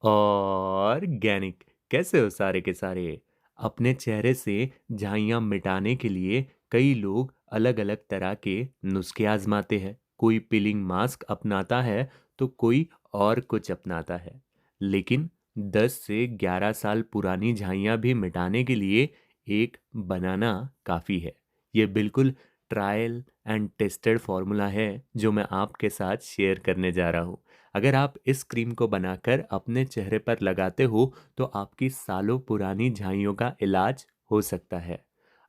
Organic. कैसे हो सारे के सारे? अपने चेहरे से झाइयाँ मिटाने के लिए कई लोग अलग-अलग तरह के नुस्खे आजमाते हैं। कोई पीलिंग मास्क अपनाता है तो कोई और कुछ अपनाता है। लेकिन 10 से 11 साल पुरानी झाइयाँ भी मिटाने के लिए एक बनाना काफ़ी है। ये बिल्कुल ट्रायल एंड टेस्टेड फॉर्मूला है जो मैं आपके साथ शेयर करने जा रहा हूँ। अगर आप इस क्रीम को बनाकर अपने चेहरे पर लगाते हो तो आपकी सालों पुरानी झाइयों का इलाज हो सकता है।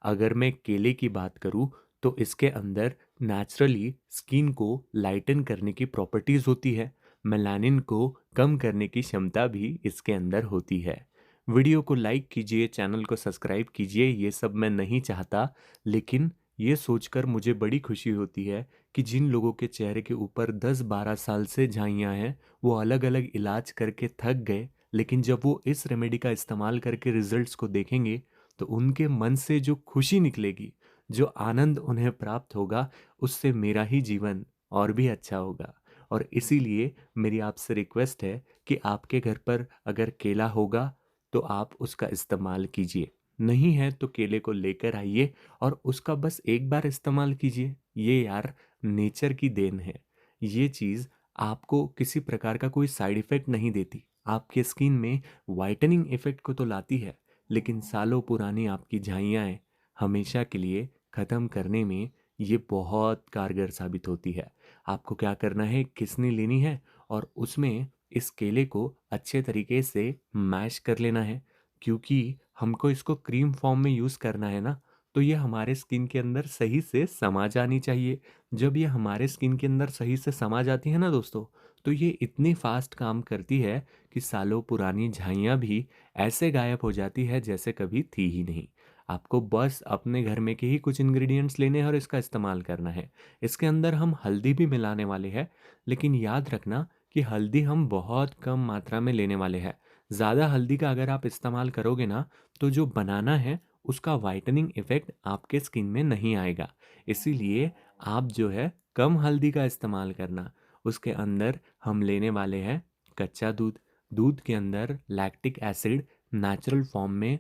अगर मैं केले की बात करूं तो इसके अंदर नेचुरली स्किन को लाइटन करने की प्रॉपर्टीज होती है। मेलानिन को कम करने की क्षमता भी इसके अंदर होती है। वीडियो को लाइक कीजिए, चैनल को सब्सक्राइब कीजिए। ये सब मैं नहीं चाहता, लेकिन ये सोचकर मुझे बड़ी खुशी होती है कि जिन लोगों के चेहरे के ऊपर 10-12 साल से झाइयाँ हैं, वो अलग-अलग इलाज करके थक गए, लेकिन जब वो इस रेमेडी का इस्तेमाल करके रिजल्ट्स को देखेंगे, तो उनके मन से जो खुशी निकलेगी, जो आनंद उन्हें प्राप्त होगा, उससे मेरा ही जीवन और भी अच्छा होगा। और इसीलिए मेरी आपसे रिक्वेस्ट है कि आपके घर पर अगर केला होगा, तो आप उसका इस्तेमाल कीजिए। नहीं है तो केले को लेकर आइए और उसका बस एक बार इस्तेमाल कीजिए। ये यार नेचर की देन है। ये चीज़ आपको किसी प्रकार का कोई साइड इफ़ेक्ट नहीं देती। आपके स्किन में व्हाइटनिंग इफ़ेक्ट को तो लाती है, लेकिन सालों पुरानी आपकी झाइयाँ हमेशा के लिए ख़त्म करने में ये बहुत कारगर साबित होती है। आपको क्या करना है, किसनी लेनी है और उसमें इस केले को अच्छे तरीके से मैश कर लेना है, क्योंकि हमको इसको क्रीम फॉर्म में यूज़ करना है ना, तो ये हमारे स्किन के अंदर सही से समा जानी चाहिए। जब ये हमारे स्किन के अंदर सही से समा जाती है ना दोस्तों, तो ये इतनी फास्ट काम करती है कि सालों पुरानी झाइयाँ भी ऐसे गायब हो जाती है जैसे कभी थी ही नहीं। आपको बस अपने घर में के ही कुछ इंग्रेडिएंट्स लेने हैं और इसका इस्तेमाल करना है। इसके अंदर हम हल्दी भी मिलाने वाले हैं, लेकिन याद रखना कि हल्दी हम बहुत कम मात्रा में लेने वाले हैं। ज़्यादा हल्दी का अगर आप इस्तेमाल करोगे ना, तो जो बनाना है उसका वाइटनिंग इफ़ेक्ट आपके स्किन में नहीं आएगा। इसीलिए आप जो है कम हल्दी का इस्तेमाल करना। उसके अंदर हम लेने वाले हैं कच्चा दूध। दूध के अंदर लैक्टिक एसिड नेचुरल फॉर्म में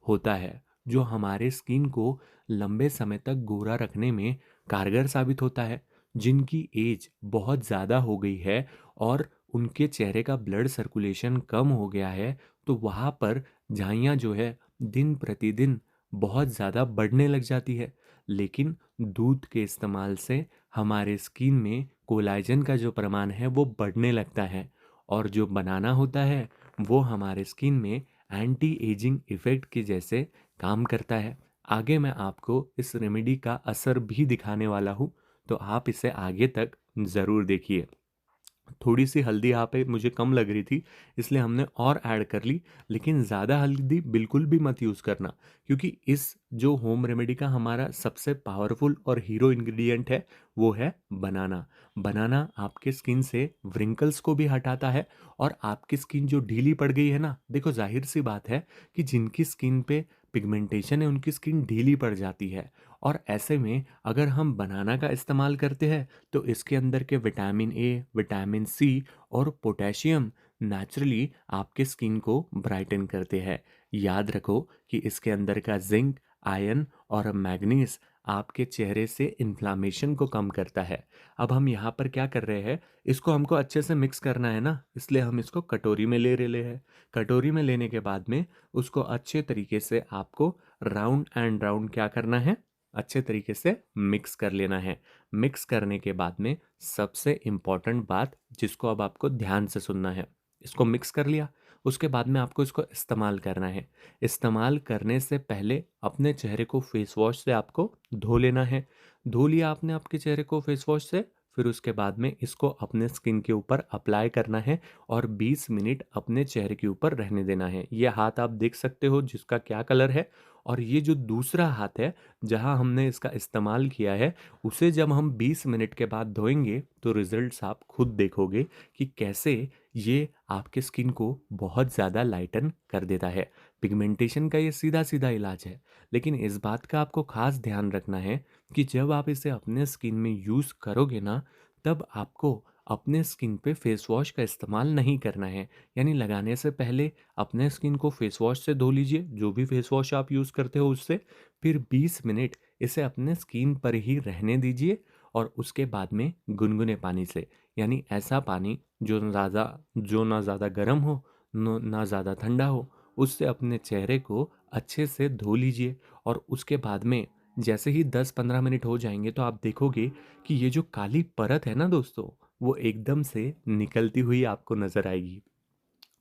होता है, जो हमारे स्किन को लंबे समय तक गोरा रखने में कारगर साबित होता है। जिनकी एज बहुत ज़्यादा हो गई है और उनके चेहरे का ब्लड सर्कुलेशन कम हो गया है, तो वहाँ पर झाइयाँ जो है दिन प्रतिदिन बहुत ज़्यादा बढ़ने लग जाती है। लेकिन दूध के इस्तेमाल से हमारे स्किन में कोलाजन का जो प्रमाण है वो बढ़ने लगता है, और जो बनाना होता है वो हमारे स्किन में एंटी एजिंग इफ़ेक्ट के जैसे काम करता है। आगे मैं आपको इस रेमेडी का असर भी दिखाने वाला हूँ, तो आप इसे आगे तक ज़रूर देखिए। थोड़ी सी हल्दी यहाँ पे मुझे कम लग रही थी, इसलिए हमने और ऐड कर ली। लेकिन ज़्यादा हल्दी बिल्कुल भी मत यूज़ करना, क्योंकि इस जो होम रेमेडी का हमारा सबसे पावरफुल और हीरो इंग्रेडिएंट है, वो है बनाना। बनाना आपके स्किन से व्रिंकल्स को भी हटाता है, और आपकी स्किन जो ढीली पड़ गई है ना, देखो जाहिर सी बात है कि जिनकी स्किन पे पिगमेंटेशन है उनकी स्किन ढीली पड़ जाती है। और ऐसे में अगर हम बनाना का इस्तेमाल करते हैं, तो इसके अंदर के विटामिन ए, विटामिन सी और पोटेशियम नेचुरली आपके स्किन को ब्राइटन करते हैं। याद रखो कि इसके अंदर का जिंक, आयरन और मैग्नीज आपके चेहरे से इन्फ्लामेशन को कम करता है। अब हम यहाँ पर क्या कर रहे हैं, इसको हमको अच्छे से मिक्स करना है ना, इसलिए हम इसको कटोरी में ले रहे हैं। कटोरी में लेने के बाद में उसको अच्छे तरीके से आपको राउंड एंड राउंड क्या करना है, अच्छे तरीके से मिक्स कर लेना है। मिक्स करने के बाद में सबसे इम्पॉर्टेंट बात जिसको अब आपको ध्यान से सुनना है, इसको मिक्स कर लिया, उसके बाद में आपको इसको इस्तेमाल करना है। इस्तेमाल करने से पहले अपने चेहरे को फेस वॉश से आपको धो लेना है। धो लिया आपने आपके चेहरे को फेस वॉश से, फिर उसके बाद में इसको अपने स्किन के ऊपर अप्लाई करना है और 20 मिनट अपने चेहरे के ऊपर रहने देना है। ये हाथ आप देख सकते हो जिसका क्या कलर है, और ये जो दूसरा हाथ है जहां हमने इसका इस्तेमाल किया है, उसे जब हम 20 मिनट के बाद धोएंगे तो रिजल्ट्स आप खुद देखोगे कि कैसे ये आपके स्किन को बहुत ज़्यादा लाइटन कर देता है। पिगमेंटेशन का ये सीधा सीधा इलाज है, लेकिन इस बात का आपको खास ध्यान रखना है कि जब आप इसे अपने स्किन में यूज़ करोगे ना, तब आपको अपने स्किन पे फेस वॉश का इस्तेमाल नहीं करना है। यानी लगाने से पहले अपने स्किन को फेस वॉश से धो लीजिए, जो भी फेस वॉश आप यूज़ करते हो उससे। फिर 20 मिनट इसे अपने स्किन पर ही रहने दीजिए और उसके बाद में गुनगुने पानी से, यानी ऐसा पानी जो ना ज़्यादा गर्म हो, ना ज़्यादा ठंडा हो, उससे अपने चेहरे को अच्छे से धो लीजिए। और उसके बाद में जैसे ही 10-15 मिनट हो जाएंगे तो आप देखोगे कि ये जो काली परत है ना दोस्तों, वो एकदम से निकलती हुई आपको नज़र आएगी।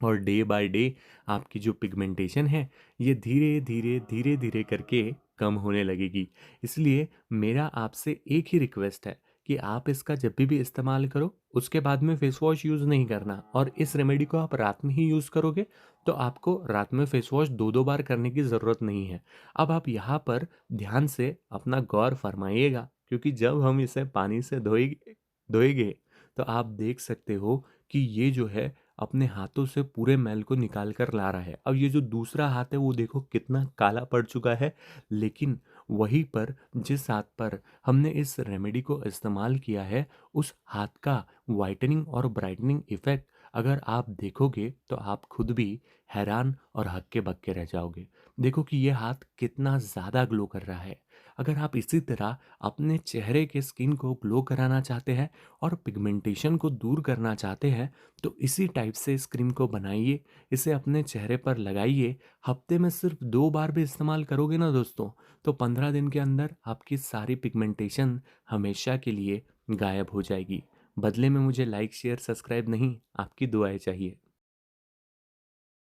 और डे बाय डे आपकी जो पिगमेंटेशन है, ये धीरे धीरे धीरे धीरे करके कम होने लगेगी। इसलिए मेरा आपसे एक ही रिक्वेस्ट है कि आप इसका जब भी इस्तेमाल करो, उसके बाद में फेस वॉश यूज़ नहीं करना। और इस रेमेडी को आप रात में ही यूज़ करोगे तो आपको रात में फेस वॉश दो दो बार करने की ज़रूरत नहीं है। अब आप यहाँ पर ध्यान से अपना गौर फरमाइएगा, क्योंकि जब हम इसे पानी से धोएंगे धोएंगे तो आप देख सकते हो कि ये जो है अपने हाथों से पूरे मैल को निकाल कर ला रहा है। अब ये जो दूसरा हाथ है वो देखो कितना काला पड़ चुका है। लेकिन वहीं पर जिस हाथ पर हमने इस रेमेडी को इस्तेमाल किया है, उस हाथ का वाइटनिंग और ब्राइटनिंग इफेक्ट अगर आप देखोगे तो आप खुद भी हैरान और हक्के बक्के रह जाओगे। देखो कि ये हाथ कितना ज़्यादा ग्लो कर रहा है। अगर आप इसी तरह अपने चेहरे के स्किन को ग्लो कराना चाहते हैं और पिगमेंटेशन को दूर करना चाहते हैं, तो इसी टाइप से इस क्रीम को बनाइए, इसे अपने चेहरे पर लगाइए। हफ्ते में सिर्फ 2 बार भी इस्तेमाल करोगे ना दोस्तों, तो 15 दिन के अंदर आपकी सारी पिगमेंटेशन हमेशा के लिए गायब हो जाएगी। बदले में मुझे लाइक, शेयर, सब्सक्राइब नहीं, आपकी दुआएं चाहिए।